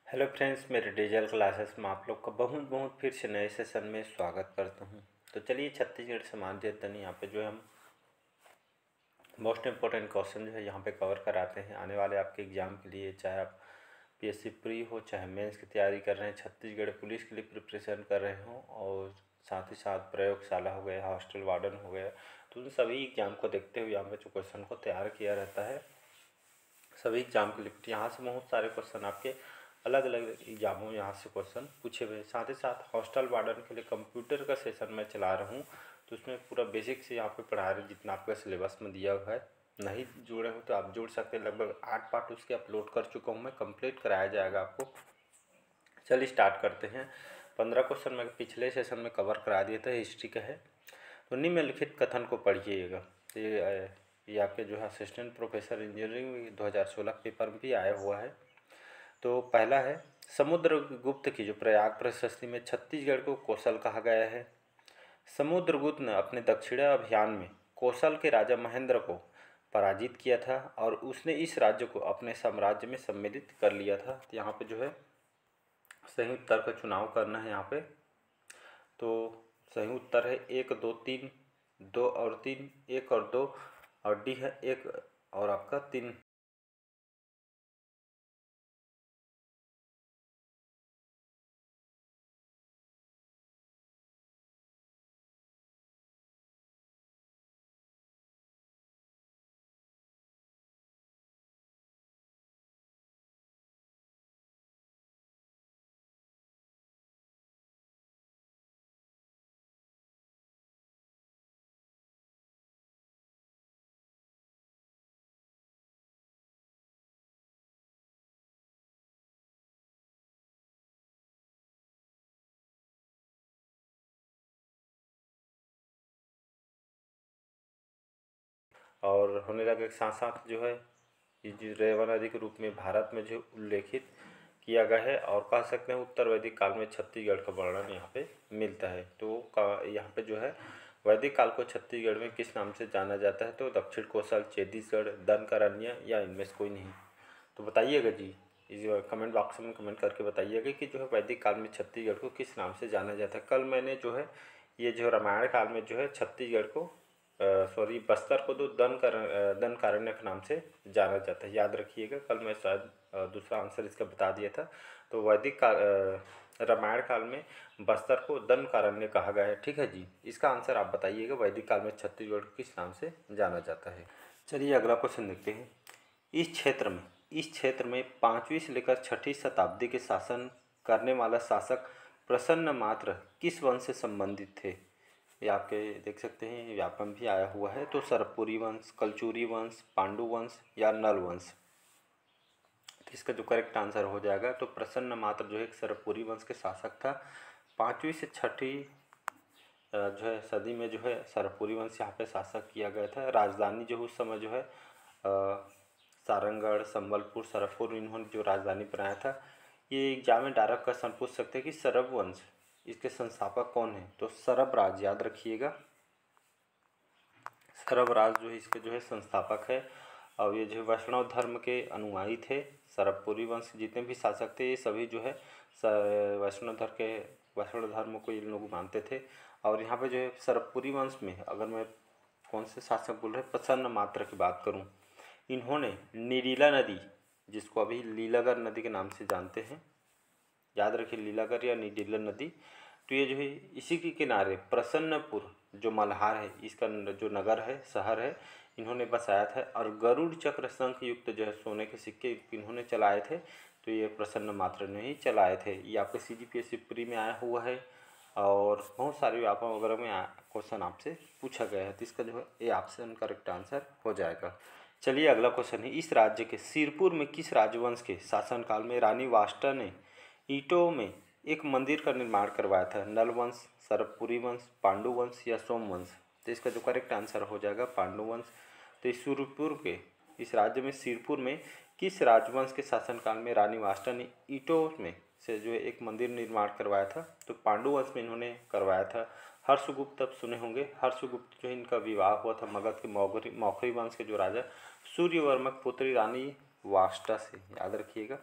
Hello friends, मेरे digital classes में आप लोग का बहुत बहुत फिर से नए सेशन में स्वागत करता हूं। तो चलिए छत्तीसगढ़ समाज तनी यहाँ पे जो है हम मोस्ट इम्पोर्टेंट क्वेश्चन जो है यहाँ पे कवर कराते हैं आने वाले आपके एग्ज़ाम के लिए। चाहे आप पीएससी प्री हो, चाहे मेंस की तैयारी कर रहे हैं, छत्तीसगढ़ पुलिस के लिए प्रिपरेशन कर रहे हों, और साथ ही साथ प्रयोगशाला हो गया, हॉस्टल वार्डन हो गया, तो उन सभी एग्जाम को देखते हुए यहाँ पे जो क्वेश्चन को तैयार किया रहता है सभी एग्जाम के लिए। यहाँ से बहुत सारे क्वेश्चन आपके अलग अलग एग्जामों यहाँ से क्वेश्चन पूछे हुए हैं। साथ ही साथ हॉस्टल वार्डन के लिए कंप्यूटर का सेशन मैं चला रहा हूँ, तो उसमें पूरा बेसिक से यहाँ पे पढ़ा रहे जितना आपका सिलेबस में दिया हुआ है। नहीं जुड़े हो तो आप जुड़ सकते हैं। लगभग 8 पार्ट उसके अपलोड कर चुका हूँ मैं, कंप्लीट कराया जाएगा आपको। चलिए स्टार्ट करते हैं। 15 क्वेश्चन मैं पिछले सेशन में कवर करा दिया था, हिस्ट्री का है। तो निम्नलिखित कथन को पढ़िएगा। ये आपके जो है असिस्टेंट प्रोफेसर इंजीनियरिंग 2016 पेपर में भी आया हुआ है। तो पहला है, समुद्रगुप्त की जो प्रयाग प्रशस्ति में छत्तीसगढ़ को कौशल कहा गया है। समुद्रगुप्त ने अपने दक्षिण अभियान में कौशल के राजा महेंद्र को पराजित किया था और उसने इस राज्य को अपने साम्राज्य में सम्मिलित कर लिया था। तो यहाँ पे जो है सही उत्तर का चुनाव करना है यहाँ पे। तो सही उत्तर है 1, 2, 3, 2 और 3, 1 और 2, और डी है 1 और आपका 3। और होने लगे साथ साथ जो है ये जो रेवा नदी के रूप में भारत में जो उल्लेखित किया गया है, और कह सकते हैं उत्तर वैदिक काल में छत्तीसगढ़ का वर्णन यहाँ पे मिलता है। तो यहाँ पे जो है वैदिक काल को छत्तीसगढ़ में किस नाम से जाना जाता है? तो दक्षिण कोसल, छत्तीसगढ़, दनकारण्य, या इनमें से कोई नहीं। तो बताइएगा जी, इस कमेंट बॉक्स में कमेंट करके बताइएगा कि जो है वैदिक काल में छत्तीसगढ़ को किस नाम से जाना जाता है। कल मैंने जो है ये जो रामायण काल में जो है छत्तीसगढ़ को सॉरी बस्तर को तो दनकारण्य के नाम से जाना जाता है, याद रखिएगा। कल मैं शायद दूसरा आंसर इसका बता दिया था। तो वैदिक काल रामायण काल में बस्तर को दनकारण्य कहा गया है। ठीक है जी, इसका आंसर आप बताइएगा, वैदिक काल में छत्तीसगढ़ को किस नाम से जाना जाता है। चलिए अगला क्वेश्चन देखते हैं। इस क्षेत्र में 5वीं से लेकर 6ठी शताब्दी के शासन करने वाला शासक प्रसन्न मात्र किस वंश से संबंधित थे? ये आपके देख सकते हैं व्यापम भी आया हुआ है। तो सरपुरी वंश, कलचुरी वंश, पांडु वंश, या नल वंश। तो इसका जो करेक्ट आंसर हो जाएगा, तो प्रसन्न मात्र जो है एक सरपुरी वंश के शासक था। 5वीं से 6ठी जो है सदी में जो है सरपुरी वंश यहाँ पे शासक किया गया था। राजधानी जो उस समय जो है सारंगढ़, संबलपुर, सरपुर, इन्होंने जो राजधानी बनाया था। ये एग्जाम में डायरेक्ट क्वेश्चन पूछ सकते हैं कि सरब वंश इसके संस्थापक कौन है? तो सरब राज, याद रखिएगा। सरब राज जो है इसके जो है संस्थापक है, और ये जो वैष्णव धर्म के अनुयायी थे। सरबपुरी वंश जितने भी शासक थे ये सभी जो है वैष्णव धर्म को ये लोग मानते थे। और यहाँ पे जो है सरबपुरी वंश में अगर मैं कौन से शासक बोल रहे हैं, प्रसन्न मात्र की बात करूँ, इन्होंने नीरीला नदी, जिसको अभी लीलागर नदी के नाम से जानते हैं, याद रखिए लीलागर या नीडीला नदी। तो ये जो है इसी के किनारे प्रसन्नपुर जो मल्हार है, इसका जो नगर है, शहर है, इन्होंने बसाया था। और गरुड़ चक्र शंख युक्त जो है सोने के सिक्के इन्होंने चलाए थे। तो ये प्रसन्न मात्र ने ही चलाए थे। ये आपके CGPSC प्री में आया हुआ है, और बहुत सारे व्यापक वगैरह में क्वेश्चन आपसे पूछा गया है। तो इसका जो है ये ऑप्शन करेक्ट आंसर हो जाएगा। चलिए अगला क्वेश्चन है, इस राज्य के सिरपुर में किस राजवंश के शासनकाल में रानी वाष्टा ने ईंटों में एक मंदिर का निर्माण करवाया था? नल वंश, सरबपुरी वंश, पांडु वंश, या सोम वंश। तो इसका जो करेक्ट आंसर हो जाएगा पांडु वंश। तो इस राज्य में सिरपुर में किस राजवंश के शासनकाल में रानी वाष्टा ने ईंटों में से जो है एक मंदिर निर्माण करवाया था? तो पांडु वंश में इन्होंने करवाया था। हर्षगुप्त अब सुने होंगे, हर्षगुप्त जो है इनका विवाह हुआ था मगध के मौखरी वंश के जो राजा सूर्यवर्मा की पुत्री रानी वाष्टा से, याद रखिएगा।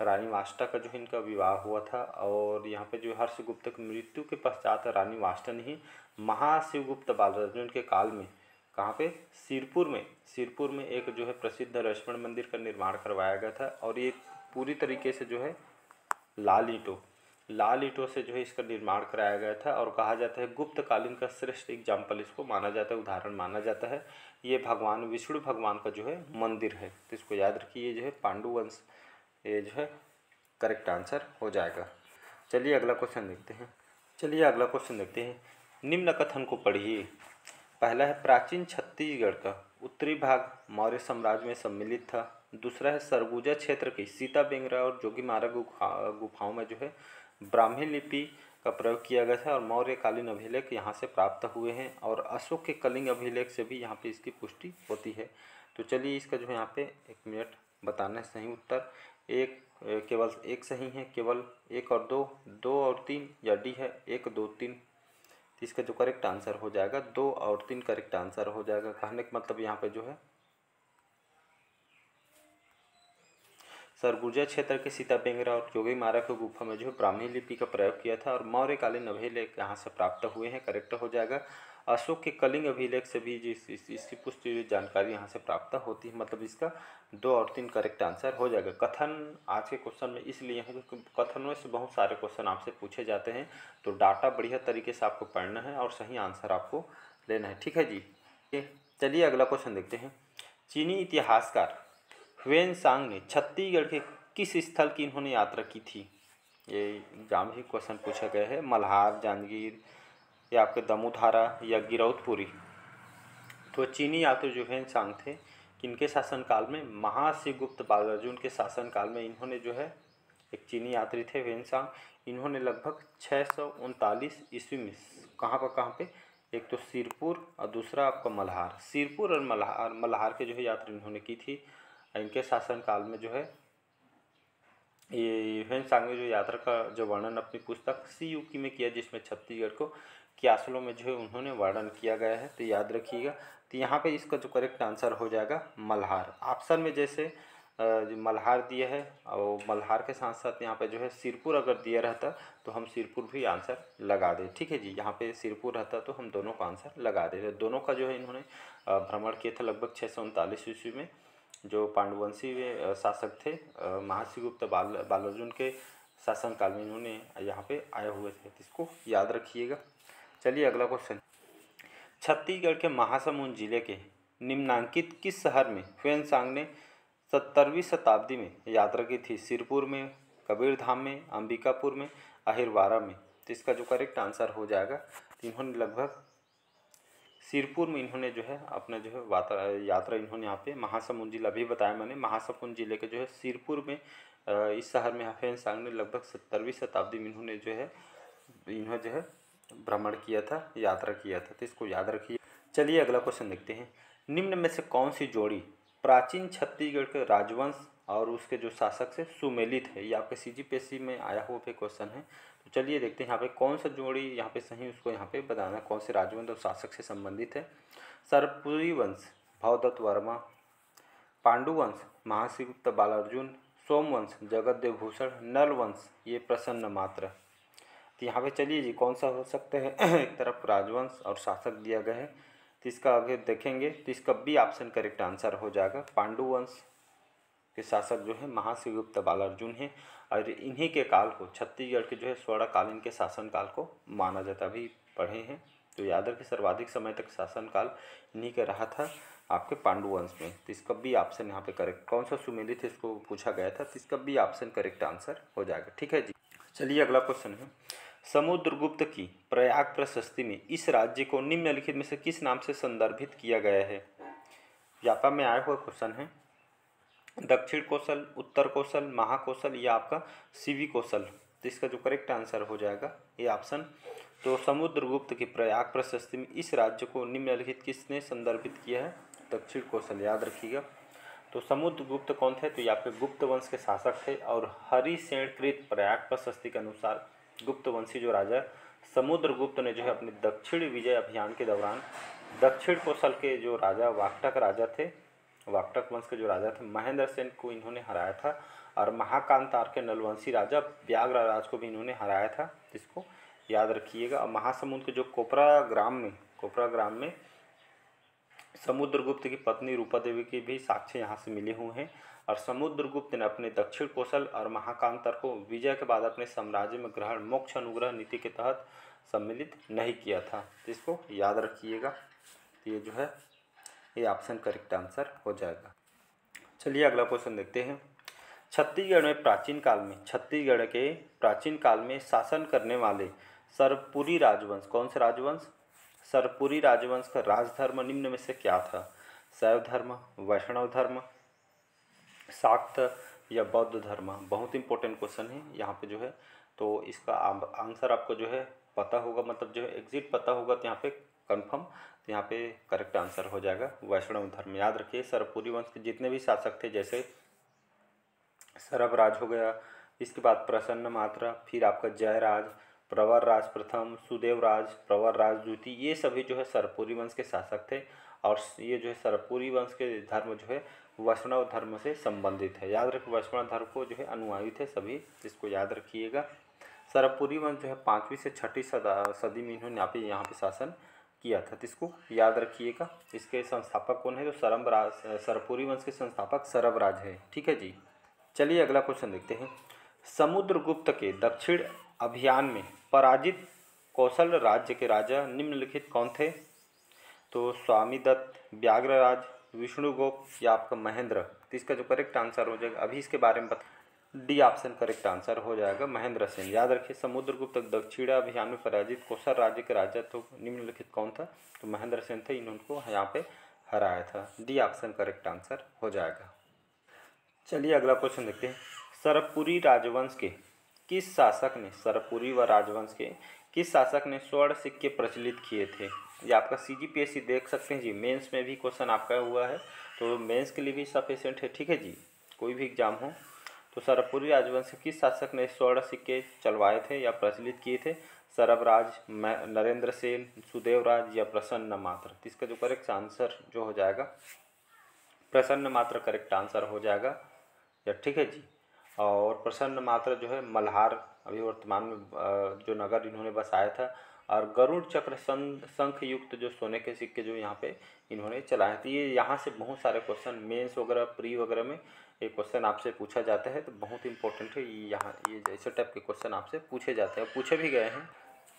रानी वाष्टा का जो इनका विवाह हुआ था। और यहाँ पे जो हर्षगुप्त की मृत्यु के पश्चात रानी वाष्टा ने ही महाशिवगुप्त बालार्जुन के काल में कहाँ पे सिरपुर में एक जो है प्रसिद्ध लक्ष्मण मंदिर का निर्माण करवाया गया था। और ये पूरी तरीके से जो है लाल ईंटों से जो है इसका निर्माण कराया गया था। और कहा जाता है गुप्त कालीन का श्रेष्ठ एग्जाम्पल इसको माना जाता है, उदाहरण माना जाता है। ये भगवान विष्णु भगवान का जो है मंदिर है, तो इसको याद रखिए। जो है पांडुवंश, ये जो है करेक्ट आंसर हो जाएगा। चलिए अगला क्वेश्चन देखते हैं। निम्न कथन को पढ़िए। पहला है प्राचीन छत्तीसगढ़ का उत्तरी भाग मौर्य साम्राज्य में सम्मिलित था। दूसरा है सरगुजा क्षेत्र की सीता बेंगरा और जोगीमारा गुफाओं में जो है ब्राह्मी लिपि का प्रयोग किया गया था और मौर्यकालीन अभिलेख यहाँ से प्राप्त हुए हैं। और अशोक के कलिंग अभिलेख से भी यहाँ पे इसकी पुष्टि होती है। तो चलिए इसका जो है यहाँ पे 1 मिनट बताना है सही उत्तर। केवल एक सही है, केवल 1 और 2 और 3 या डी है 1 2 3। तो इसका जो करेक्ट आंसर हो जाएगा 2 और 3 करेक्ट आंसर हो जाएगा। कहने का मतलब यहाँ पे जो है सरगुजा क्षेत्र के सीता बेंगरा और जोगीमारा की गुफा में जो है ब्राह्मी लिपि का प्रयोग किया था और मौर्यकालीन अभिलेख यहाँ से प्राप्त हुए हैं, करेक्ट हो जाएगा। अशोक के कलिंग अभिलेख से भी इसकी पुष्टि जानकारी यहाँ से प्राप्त होती है, मतलब इसका 2 और 3 करेक्ट आंसर हो जाएगा। कथन आज के क्वेश्चन में इसलिए है क्योंकि कथनों से बहुत सारे क्वेश्चन आपसे पूछे जाते हैं, तो डाटा बढ़िया तरीके से आपको पढ़ना है और सही आंसर आपको लेना है, ठीक है जी। चलिए अगला क्वेश्चन देखते हैं। चीनी इतिहासकार ह्वेन-सांग ने छत्तीसगढ़ के किस स्थल की इन्होंने यात्रा की थी? ये एग्जाम ही क्वेश्चन पूछा गया है। मल्हार, जांजगीर या आपके दमूधारा या गिरौदपुरी। तो चीनी यात्री जो ह्वेन-सांग थे, किनके शासनकाल में? महाशिवगुप्त बालार्जुन के शासनकाल में इन्होंने जो है एक चीनी यात्री थे ह्वेन-सांग। इन्होंने लगभग 639 ईस्वी में कहाँ पे एक तो सिरपुर और दूसरा आपका मल्हार, सिरपुर और मल्हार के जो है यात्रा इन्होंने की थी। इनके शासनकाल में जो है ये ह्वेन-सांग ने जो यात्रा का जो वर्णन अपनी पुस्तक सी युकी में किया, जिसमें छत्तीसगढ़ को क्यासलों में जो है उन्होंने वर्णन किया गया है, तो याद रखिएगा। तो यहाँ पे इसका जो करेक्ट आंसर हो जाएगा मल्हार। ऑप्शन में जैसे मल्हार दिया है और मल्हार के साथ साथ यहाँ पे जो है सिरपुर अगर दिया रहता तो हम सिरपुर भी आंसर लगा दे, ठीक है जी। यहाँ पे सिरपुर रहता तो हम दोनों का आंसर लगा दे। दोनों का जो है इन्होंने भ्रमण किया था लगभग 639 ईस्वी में। जो पांडुवंशी शासक थे महाशिवगुप्त बालार्जुन के शासनकाल में इन्होंने यहाँ पे आए हुए थे, इसको याद रखिएगा। चलिए अगला क्वेश्चन। छत्तीसगढ़ के महासमुंद जिले के निम्नांकित किस शहर में ह्वेन-सांग ने 17वीं शताब्दी में यात्रा की थी? सिरपुर में, कबीरधाम में, अंबिकापुर में, अहिरवारा में। तो इसका जो करेक्ट आंसर हो जाएगा, तो इन्होंने लगभग सिरपुर में इन्होंने जो है अपना जो है यात्रा इन्होंने यहाँ पे महासमुंद जिला भी बताया मैंने, महासमुंद जिले के जो है सिरपुर में इस शहर में ह्वेन-सांग ने लगभग 17वीं शताब्दी में इन्होंने जो है भ्रमण किया था, यात्रा किया था, तो इसको याद रखिए। चलिए अगला क्वेश्चन देखते हैं। निम्न में से कौन सी जोड़ी प्राचीन छत्तीसगढ़ के राजवंश और उसके जो शासक से सुमेलित है? ये आपके CGPSC में आया हुआ पे क्वेश्चन है। तो चलिए देखते हैं यहाँ पे कौन सा जोड़ी यहाँ पे सही, उसको यहाँ पे बताना कौन से राजवंश और शासक से संबंधित है। सरपुरी वंश भवदत्त वर्मा, पांडुवंश महाशिवगुप्त बालार्जुन, सोमवंश जगतदेव भूषण, नल वंश ये प्रसन्न मात्र। तो यहाँ पे चलिए जी कौन सा हो सकते हैं एक तरफ राजवंश और शासक दिया गया है, तो इसका आगे देखेंगे तो इसका बी ऑप्शन करेक्ट आंसर हो जाएगा। पांडुवंश के शासक जो है महाशिवगुप्त बालार्जुन हैं और इन्हीं के काल को छत्तीसगढ़ के जो है स्वर्णकालीन के शासनकाल को माना जाता। अभी पढ़े हैं तो याद रखिए सर्वाधिक समय तक शासनकाल इन्हीं का रहा था आपके पांडुवंश में। तो इसका बी ऑप्शन यहाँ पे करेक्ट, कौन सा सुमेलित है इसको पूछा गया था, तो इसका बी ऑप्शन करेक्ट आंसर हो जाएगा, ठीक है जी। चलिए अगला क्वेश्चन है। समुद्रगुप्त की प्रयाग प्रशस्ति में इस राज्य को निम्नलिखित में से किस नाम से संदर्भित किया गया है? व्यापा में आया हुआ क्वेश्चन है। दक्षिण कौशल, उत्तर कौशल, महाकौशल या आपका सीवी कौशल। तो इसका जो करेक्ट आंसर हो जाएगा ये ऑप्शन। तो समुद्रगुप्त की प्रयाग प्रशस्ति में इस राज्य को निम्नलिखित किसने संदर्भित किया है? दक्षिण कौशल, याद रखिएगा। तो समुद्रगुप्त कौन थे? तो ये आपके गुप्त वंश के शासक थे और हरिसेन कृत प्रयाग प्रशस्ति के अनुसार गुप्त वंशी जो राजा समुद्रगुप्त ने जो है अपने दक्षिण विजय अभियान के दौरान दक्षिण कौशल के जो राजा वाकटक राजा थे, वाकटक वंश के जो राजा थे महेंद्र सेन को इन्होंने हराया था और महाकांतार के नलवंशी राजा व्याघ्रराज को भी इन्होंने हराया था, इसको याद रखिएगा। और महासमुंद के जो कोपरा ग्राम में समुद्रगुप्त की पत्नी रूपा देवी के भी साक्ष्य यहाँ से मिले हुए हैं। और समुद्रगुप्त ने अपने दक्षिण कौशल और महाकांतार को विजय के बाद अपने साम्राज्य में ग्रहण मोक्ष अनुग्रह नीति के तहत सम्मिलित नहीं किया था, तो इसको याद रखिएगा। तो ये जो है ये ऑप्शन करेक्ट आंसर हो जाएगा। चलिए अगला क्वेश्चन देखते हैं। छत्तीसगढ़ के प्राचीन काल में शासन करने वाले सरपुरी राजवंश, कौन सा राजवंश? सरपुरी राजवंश का राजधर्म निम्न में से क्या था? शैव धर्म, वैष्णव धर्म, शाक्त या बौद्ध धर्म? बहुत इंपॉर्टेंट क्वेश्चन है यहाँ पे जो है। तो इसका आंसर आपको जो है पता होगा, मतलब जो है एग्जिट पता होगा, तो यहाँ पे कंफर्म, तो यहाँ पे करेक्ट आंसर हो जाएगा वैष्णव धर्म। याद रखिए सरपुरी वंश के जितने भी शासक थे, जैसे सरबराज हो गया, इसके बाद प्रसन्न मात्रा, फिर आपका जयराज, प्रवर राज प्रथम, सुदेवराज, प्रवर राज द्वितीय, ये सभी जो है सरपुरी वंश के शासक थे। और ये जो है सरपुरी वंश के धर्म जो है वैष्णव धर्म से संबंधित है। याद रखिए वैष्णव धर्म को जो है अनुयायी थे सभी, इसको याद रखिएगा। सरपुरी वंश जो है 5वीं से 6ठी सदी में इन्होंने यहाँ पे शासन किया था, तो इसको याद रखिएगा। इसके संस्थापक कौन है? तो सरपुरी वंश के संस्थापक सरबराज है, ठीक है जी। चलिए अगला क्वेश्चन देखते हैं। समुद्रगुप्त के दक्षिण अभियान में पराजित कौशल राज्य के राजा निम्नलिखित कौन थे? तो स्वामीदत्त, व्याघ्रराज, विष्णुगुप्त या आपका महेंद्र? तो इसका जो करेक्ट आंसर हो जाएगा, अभी इसके बारे में डी ऑप्शन करेक्ट आंसर हो जाएगा महेंद्र सेन। याद रखिए समुद्रगुप्त दक्षिण अभियान में पराजित कौशल राज्य के राजा तो निम्नलिखित कौन था? तो महेंद्र सेन थे, इन्होंने यहाँ पे हराया था। डी ऑप्शन करेक्ट आंसर हो जाएगा। चलिए अगला क्वेश्चन देखते हैं। सरपुरी राजवंश के किस शासक ने स्वर्ण सिक्के प्रचलित किए थे? ये आपका CGPSC देख सकते हैं जी, मेंस में भी क्वेश्चन आपका हुआ है, तो मेंस के लिए भी सफिशिएंट है, ठीक है जी, कोई भी एग्जाम हो। तो सरपुरी राजवंश के किस शासक ने स्वर्ण सिक्के चलवाए थे या प्रचलित किए थे? सरबराज, नरेंद्र सेन, सुदेवराज या प्रसन्न मात्र? इसका जो करेक्ट आंसर जो हो जाएगा प्रसन्न मात्र करेक्ट आंसर हो जाएगा, या ठीक है जी। और प्रसन्न मात्र जो है मल्हार अभी वर्तमान में जो नगर इन्होंने बसाया था। और गरुड़ चक्र शंख युक्त जो सोने के सिक्के जो यहाँ पे इन्होंने चलाए थे। ये यहाँ से बहुत सारे क्वेश्चन मेंस वगैरह प्री वगैरह में ये क्वेश्चन आपसे पूछा जाता है, तो बहुत इंपॉर्टेंट है यहाँ, ये जैसे टाइप के क्वेश्चन आपसे पूछे जाते हैं, पूछे भी गए हैं।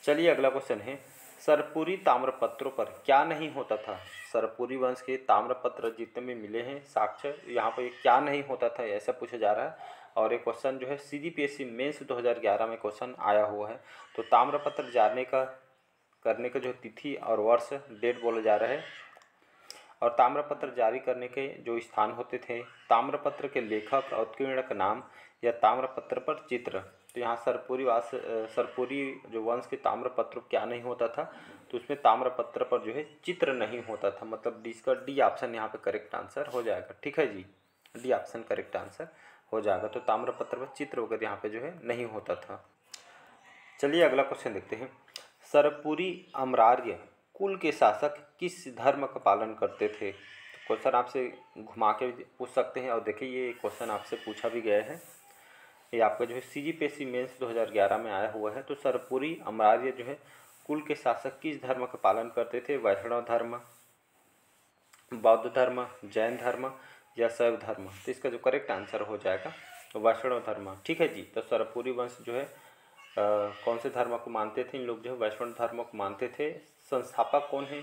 चलिए अगला क्वेश्चन है। सरपुरी ताम्रपत्रों पर क्या नहीं होता था? सरपुरी वंश के ताम्रपत्र जितने भी मिले हैं साक्ष्य, यहाँ पर क्या नहीं होता था ऐसा पूछा जा रहा है। और एक क्वेश्चन जो है CGPSC मेंस 2011 में क्वेश्चन आया हुआ है। तो ताम्रपत्र जारी करने का जो तिथि और वर्ष डेट बोला जा रहा है, और ताम्रपत्र जारी करने के जो स्थान होते थे, ताम्रपत्र के लेखक और उत्कीर्ण का नाम या ताम्रपत्र पर चित्र। तो यहाँ सरपुरी जो वंश के ताम्रपत्र क्या नहीं होता था? तो उसमें ताम्रपत्र पर जो है चित्र नहीं होता था, मतलब डी ऑप्शन यहाँ पे करेक्ट आंसर हो जाएगा, ठीक है जी, डी ऑप्शन करेक्ट आंसर हो जाएगा। तो ताम्रपत्र पर चित्र वगैरह यहाँ पे जो है नहीं होता था। चलिए अगला क्वेश्चन देखते हैं। सरपुरी अमरार्य कुल के शासक किस धर्म का पालन करते थे? तो क्वेश्चन आपसे घुमा के पूछ सकते हैं, और देखिए ये क्वेश्चन आपसे पूछा भी गया है, ये आपका जो है CGPSC मेंस 2011 में आया हुआ है। तो सरपुरी अमरार्य जो है कुल के शासक किस धर्म का पालन करते थे? वैष्णव धर्म, बौद्ध धर्म, जैन धर्म या शैव धर्म? तो इसका जो करेक्ट आंसर हो जाएगा तो वैष्णव धर्म, ठीक है जी। तो सरपुरी वंश जो है कौन से धर्म को मानते थे? इन लोग जो है वैष्णव धर्म को मानते थे। संस्थापक कौन है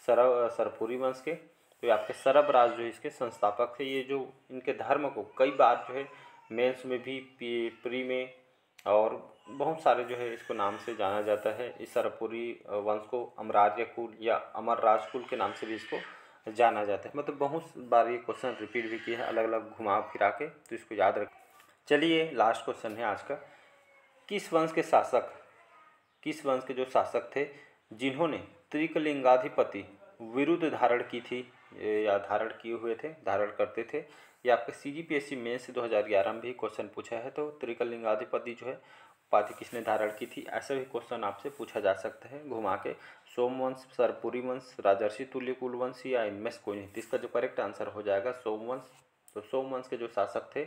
सरपुरी वंश के? तो आपके सरबराज जो है इसके संस्थापक थे। ये जो इनके धर्म को कई बार जो है मेंस में भी प्री में और बहुत सारे जो है इसको नाम से जाना जाता है। इस सरपुरी वंश को अमरार्य कुल या अमर राज कुल के नाम से भी इसको जाना जाता है। मतलब बहुत बार ये क्वेश्चन रिपीट भी किया है अलग अलग घुमा फिरा के, तो इसको याद रखें। चलिए लास्ट क्वेश्चन है आज का। किस वंश के जो शासक थे जिन्होंने त्रिकलिंगाधिपति विरुद्ध धारण की थी या धारण किए हुए थे, धारण करते थे? ये आपके CGPSC मेंस 2011 में भी क्वेश्चन पूछा है। तो त्रिकलिंगाधिपति जो है उपाधि किसने धारण की थी, ऐसा भी क्वेश्चन आपसे पूछा जा सकता है घुमा के। सोमवंश, सरपुरी वंश, राजर्षि तुल्य कुलवंश या इनमें से कोई नहीं? इसका जो करेक्ट आंसर हो जाएगा सोमवंश। तो सोमवंश के जो शासक थे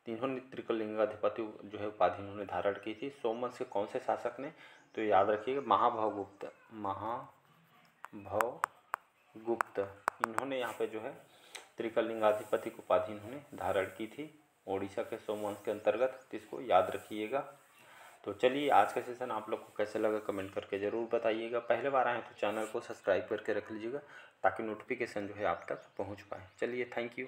तो इन्होंने त्रिकलिंगाधिपति जो है उपाधि इन्होंने धारण की थी। सोमवंश के कौन से शासक ने, तो याद रखिएगा महाभवगुप्त, महाभवगुप्त इन्होंने यहाँ पे जो है त्रिकलिंगाधिपति की उपाधि इन्होंने धारण की थी ओडिशा के सोमवंश के अंतर्गत, इसको याद रखिएगा। तो चलिए आज का सेशन आप लोग को कैसे लगा कमेंट करके ज़रूर बताइएगा। पहले बार आए तो चैनल को सब्सक्राइब करके रख लीजिएगा ताकि नोटिफिकेशन जो है आप तक पहुँच पाए। चलिए थैंक यू।